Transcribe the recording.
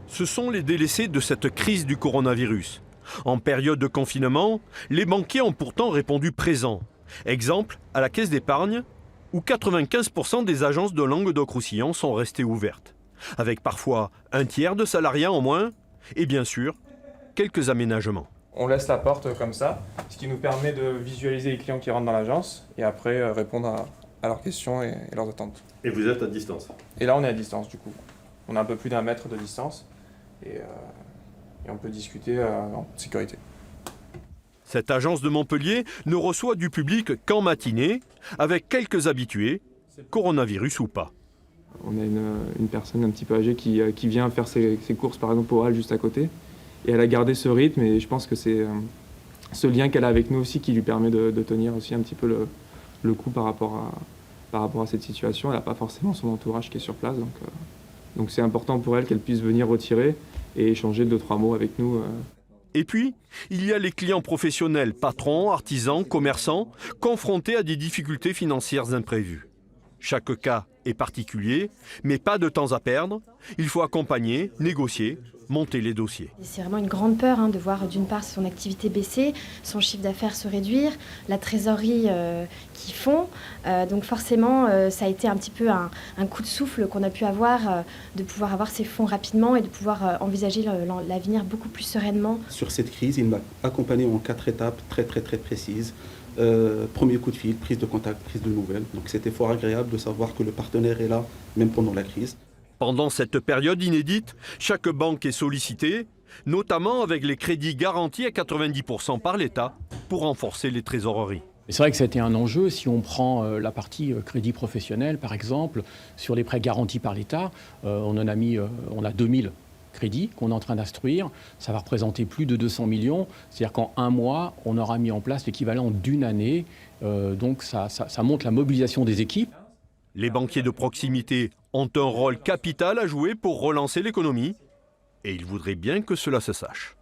Ce sont les délaissés de cette crise du coronavirus. En période de confinement, les banquiers ont pourtant répondu présents. Exemple, à la Caisse d'épargne, où 95% des agences de Languedoc-Roussillon sont restées ouvertes, avec parfois un tiers de salariés en moins, et bien sûr, quelques aménagements. On laisse la porte comme ça, ce qui nous permet de visualiser les clients qui rentrent dans l'agence et après répondre à leurs questions et leurs attentes. Et vous êtes à distance? Et là, on est à distance du coup. On a un peu plus d'1 mètre de distance et on peut discuter en sécurité. Cette agence de Montpellier ne reçoit du public qu'en matinée, avec quelques habitués, coronavirus ou pas. On a une personne un petit peu âgée qui vient faire ses courses par exemple au hall juste à côté. Et elle a gardé ce rythme et je pense que c'est ce lien qu'elle a avec nous aussi qui lui permet de tenir aussi un petit peu le coup par rapport à cette situation. Elle n'a pas forcément son entourage qui est sur place, donc c'est important pour elle qu'elle puisse venir retirer et échanger 2-3 mots avec nous. Et puis, il y a les clients professionnels, patrons, artisans, commerçants, confrontés à des difficultés financières imprévues. Chaque cas est particulier, mais pas de temps à perdre. Il faut accompagner, négocier, monter les dossiers. C'est vraiment une grande peur de voir d'une part son activité baisser, son chiffre d'affaires se réduire, la trésorerie qui fond. Donc forcément, ça a été un petit peu un coup de souffle qu'on a pu avoir, de pouvoir avoir ces fonds rapidement et de pouvoir envisager l'avenir beaucoup plus sereinement. Sur cette crise, il m'a accompagné en 4 étapes très précises. Premier coup de fil, prise de contact, prise de nouvelles. Donc c'était fort agréable de savoir que le partenaire est là, même pendant la crise. Pendant cette période inédite, chaque banque est sollicitée, notamment avec les crédits garantis à 90% par l'État pour renforcer les trésoreries. C'est vrai que c'était un enjeu. Si on prend la partie crédit professionnel, par exemple, sur les prêts garantis par l'État, on a 2000 crédits qu'on est en train d'instruire. Ça va représenter plus de 200 millions. C'est-à-dire qu'en 1 mois, on aura mis en place l'équivalent d'une année. Donc ça montre la mobilisation des équipes. Les banquiers de proximité ont un rôle capital à jouer pour relancer l'économie et ils voudraient bien que cela se sache.